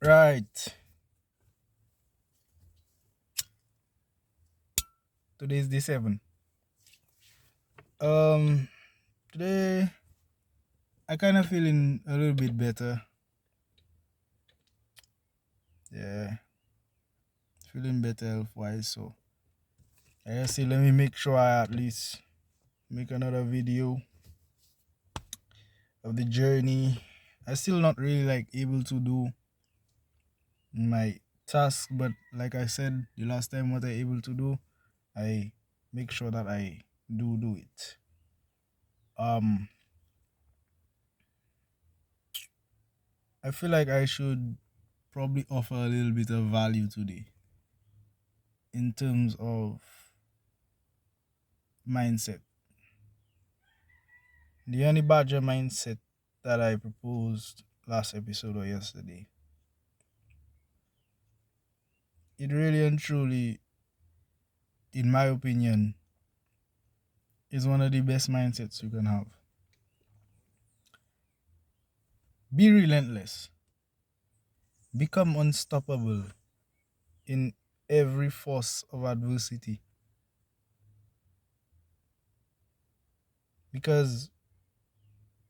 Right. Today's day 7. Um Today I kind of feeling a little bit better. Yeah, feeling better health wise. So I just say let me make sure I at least make another video of the journey. I still not really like able to do my task, but like I said the last time, what I able to do, I make sure that I do it. Um I feel like I should probably offer a little bit of value today in terms of mindset. The honey badger mindset that I proposed last episode or yesterday, it really and truly, in my opinion, is one of the best mindsets you can have. Be relentless, become unstoppable in every force of adversity. Because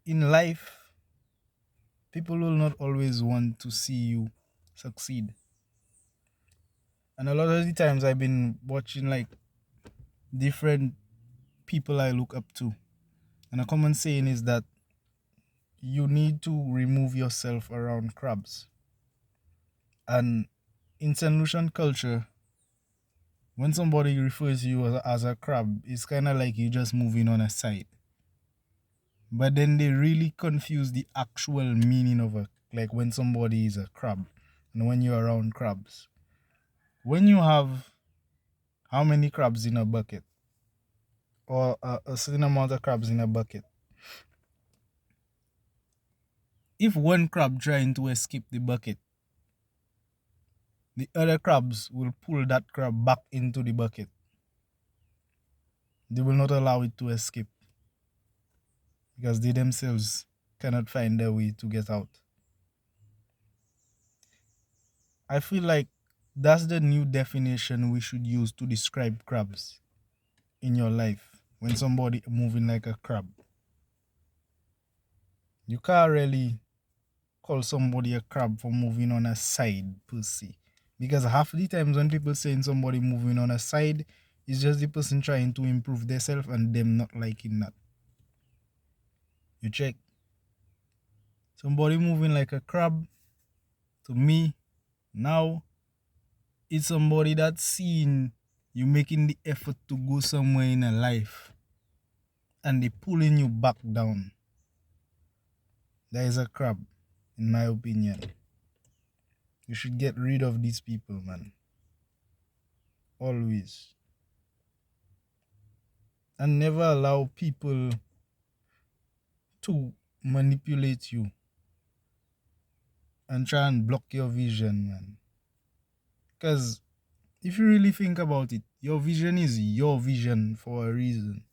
in life, people will not always want to see you succeed. And a lot of the times I've been watching like different people I look up to. And a common saying is that you need to remove yourself around crabs. And in St. Lucian culture, when somebody refers to you as a crab, it's kind of like you just moving on a side. But then they really confuse the actual meaning of like when somebody is a crab and when you're around crabs. When you have how many crabs in a bucket or a certain amount of crabs in a bucket, if one crab trying to escape the bucket, the other crabs will pull that crab back into the bucket. They will not allow it to escape because they themselves cannot find their way to get out. I feel like that's the new definition we should use to describe crabs in your life. When somebody moving like a crab, you can't really call somebody a crab for moving on a side per se. Because half the times when people saying somebody moving on a side, it's just the person trying to improve themselves and them not liking that. You check. Somebody moving like a crab, to me, now, it's somebody that's seeing you making the effort to go somewhere in a life and they pulling you back down. That is a crab, in my opinion. You should get rid of these people, man. Always. And never allow people to manipulate you and try and block your vision, man. Because if you really think about it, your vision is your vision for a reason.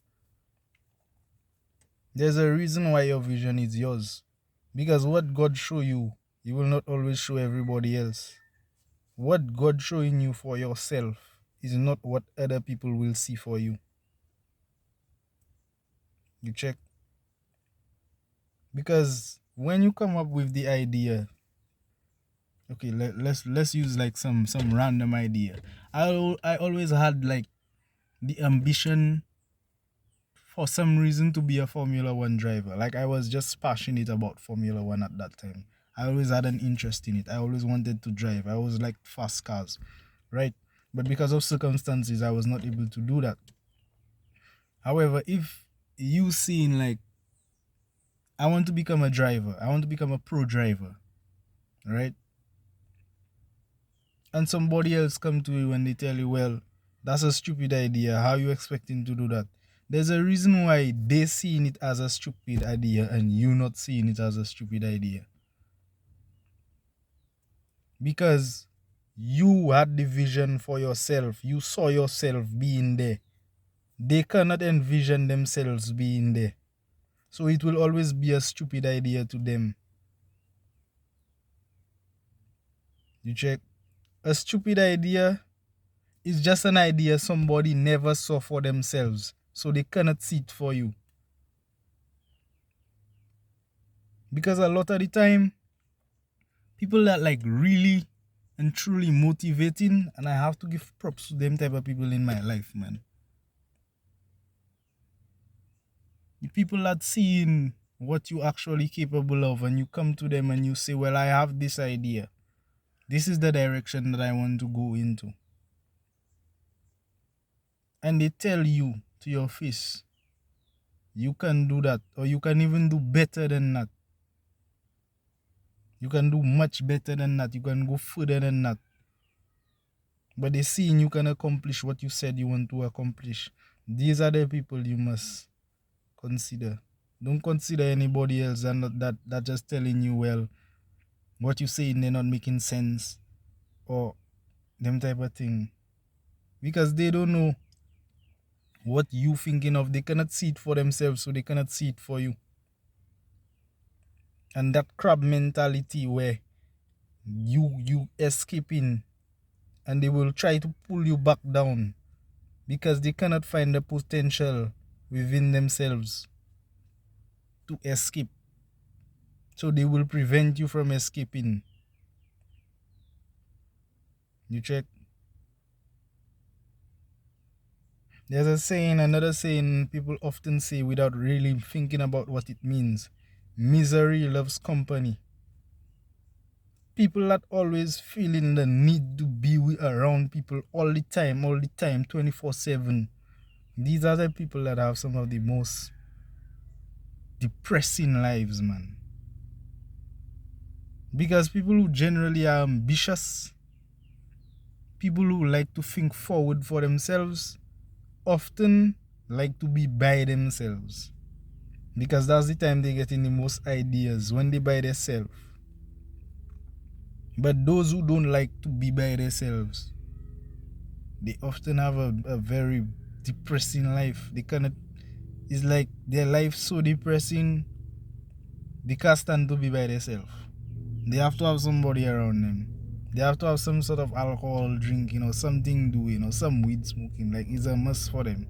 There's a reason why your vision is yours. Because what God show you, He will not always show everybody else. What God showing you for yourself is not what other people will see for you. You check. Because when you come up with the idea, okay, let's use like some random idea. I always had like the ambition for some reason to be a Formula One driver. Like I was just passionate about Formula One at that time. I always had an interest in it. I always wanted to drive. I always liked fast cars, right? But because of circumstances, I was not able to do that. However, if you seen like I want to become a driver, I want to become a pro driver, right? And somebody else come to you and they tell you, well, that's a stupid idea. How you expecting to do that? There's a reason why they seeing it as a stupid idea and you not seeing it as a stupid idea. Because you had the vision for yourself. You saw yourself being there. They cannot envision themselves being there. So it will always be a stupid idea to them. You check. A stupid idea is just an idea somebody never saw for themselves, so they cannot see it for you. Because a lot of the time, people that like really and truly motivating, and I have to give props to them type of people in my life, man. The people that seeing what you actually capable of, and you come to them and you say, well, I have this idea. This is the direction that I want to go into. And they tell you to your face, you can do that, or you can even do better than that. You can do much better than that. You can go further than that. But they seeing you can accomplish what you said you want to accomplish. These are the people you must consider. Don't consider anybody else and that just telling you, well, what you saying they're not making sense or them type of thing. Because they don't know what you thinking of. They cannot see it for themselves, so they cannot see it for you. And that crab mentality where you escaping and they will try to pull you back down because they cannot find the potential within themselves to escape. So they will prevent you from escaping. You check. There's a saying, another saying people often say without really thinking about what it means. Misery loves company. People that always feeling the need to be around people all the time, 24/7. These are the people that have some of the most depressing lives, man. Because people who generally are ambitious, people who like to think forward for themselves, often like to be by themselves. Because that's the time they get in the most ideas, when they by themselves. But those who don't like to be by themselves, they often have a very depressing life. They cannot, it's like their life so depressing, they can't stand to be by themselves. They have to have somebody around them. They have to have some sort of alcohol drinking or something doing or some weed smoking. Like it's a must for them.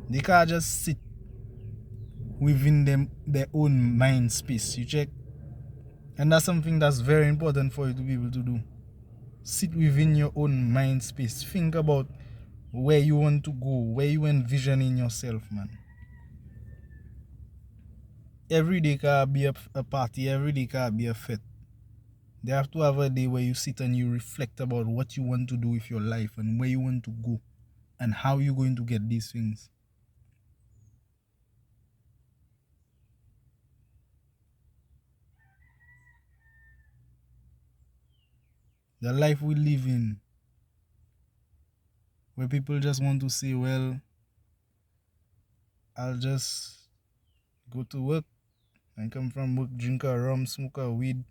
They can't just sit within them their own mind space. You check? And that's something that's very important for you to be able to do. Sit within your own mind space. Think about where you want to go, where you envisioning yourself, man. Every day can be a party, every day can be a fete. They have to have a day where you sit and you reflect about what you want to do with your life and where you want to go and how you're going to get these things. The life we live in, where people just want to say, well, I'll just go to work and come from work, drink a rum, smoke a weed,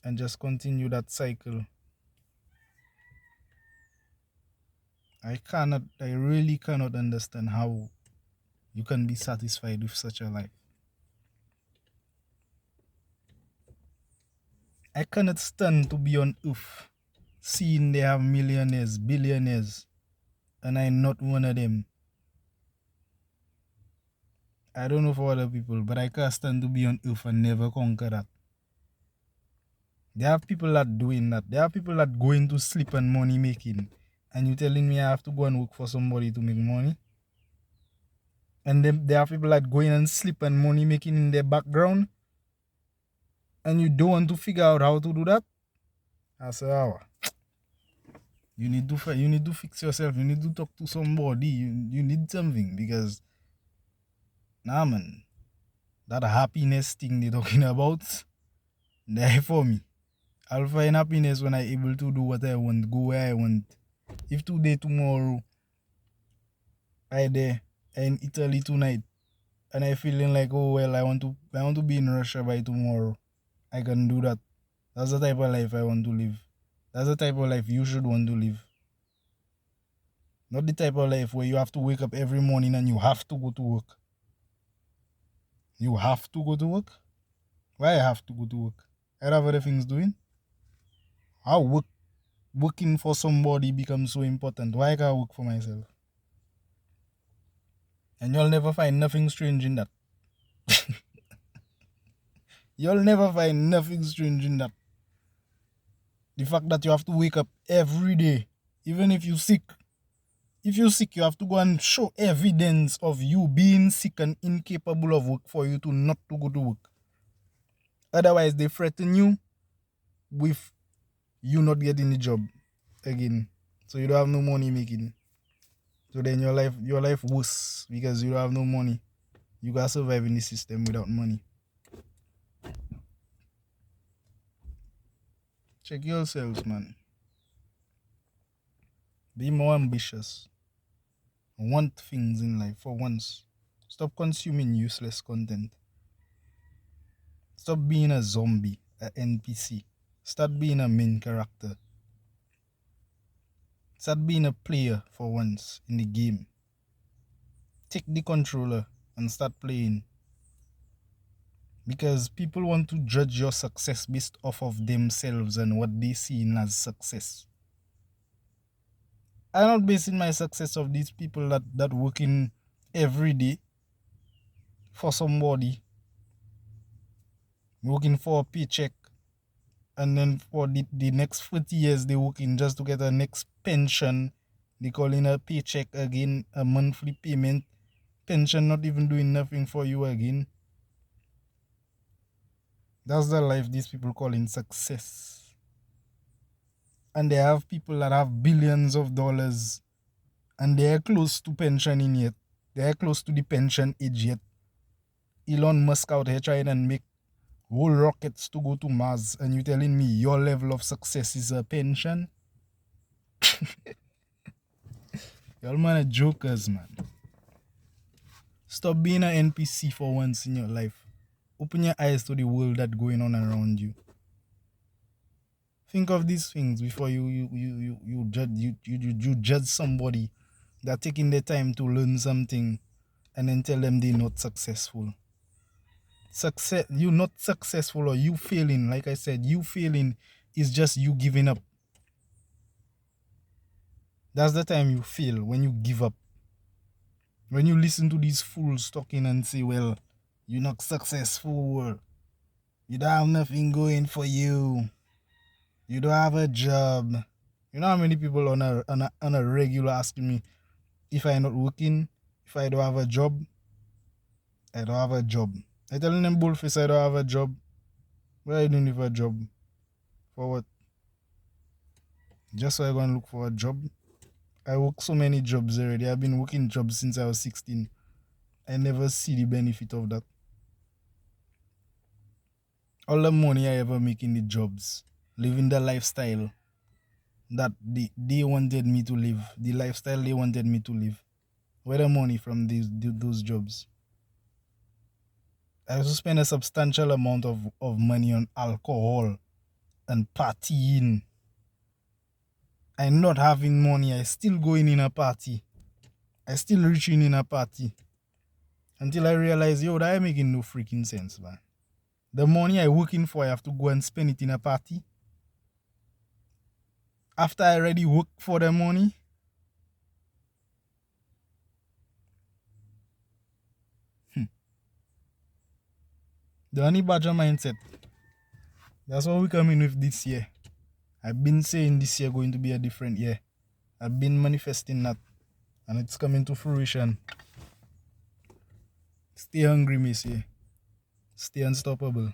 and just continue that cycle. I really cannot understand how you can be satisfied with such a life. I cannot stand to be on earth seeing they have millionaires, billionaires, and I'm not one of them. I don't know for other people, but I can't stand to be on earth and never conquer that. There are people that doing that. There are people that going to sleep and money making. And you telling me I have to go and work for somebody to make money? And then there are people that going and sleep and money making in their background. And you don't want to figure out how to do that? I say, oh, you need to fix yourself. You need to talk to somebody. You need something because, nah, man, that happiness thing they're talking about, there for me. I'll find happiness when I'm able to do what I want, go where I want. If today, tomorrow, I there in Italy tonight, and I feeling like, oh well, I want to be in Russia by tomorrow, I can do that. That's the type of life I want to live. That's the type of life you should want to live. Not the type of life where you have to wake up every morning and you have to go to work. You have to go to work? Why I have to go to work? I have other things doing. How working for somebody becomes so important? Why can't I work for myself? And you'll never find nothing strange in that. You'll never find nothing strange in that. The fact that you have to wake up every day, even if you're sick. If you're sick, you have to go and show evidence of you being sick and incapable of work for you to not to go to work. Otherwise, they threaten you with you not getting the job again. So you don't have no money making. So then your life worse because you don't have no money. You gotta survive in the system without money. Check yourselves, man. Be more ambitious. Want things in life for once. Stop consuming useless content. Stop being a zombie, a NPC. Start being a main character. Start being a player for once in the game. Take the controller and start playing. Because people want to judge your success based off of themselves and what they see as success. I'm not basing my success of these people that working every day for somebody, working for a paycheck, and then for the next 40 years they working just to get a next pension. They call in a paycheck again, a monthly payment. Pension not even doing nothing for you again. That's the life these people call in success. And they have people that have billions of dollars and they're close to pensioning yet. They're close to the pension age yet. Elon Musk out here trying and make whole rockets to go to Mars, and you telling me your level of success is a pension? Y'all man are jokers, man. Stop being an NPC for once in your life. Open your eyes to the world that's going on around you. Think of these things before you judge somebody that taking their time to learn something and then tell them they're not successful. You're not successful or you failing. Like I said, you failing is just you giving up. That's the time you fail, when you give up. When you listen to these fools talking and say, well, you're not successful, you don't have nothing going for you, you don't have a job. You know how many people on a regular asking me if I'm not working, if I don't have a job, I don't have a job. I telling them bullface I don't have a job. What are you doing with a job? For what? Just so I go and look for a job? I work so many jobs already. I've been working jobs since I was 16. I never see the benefit of that. All the money I ever make in the jobs, living the lifestyle that they wanted me to live, the lifestyle they wanted me to live. Where the money from those jobs? I also spend a substantial amount of money on alcohol and partying. I'm not having money. I still going in a party. I still reaching in a party. Until I realize, yo, that ain't making no freaking sense, man. The money I working for, I have to go and spend it in a party. After I already work for the money. The honey badger mindset. That's what we coming with this year. I've been saying this year going to be a different year. I've been manifesting that. And it's coming to fruition. Stay hungry, miss. Stay unstoppable.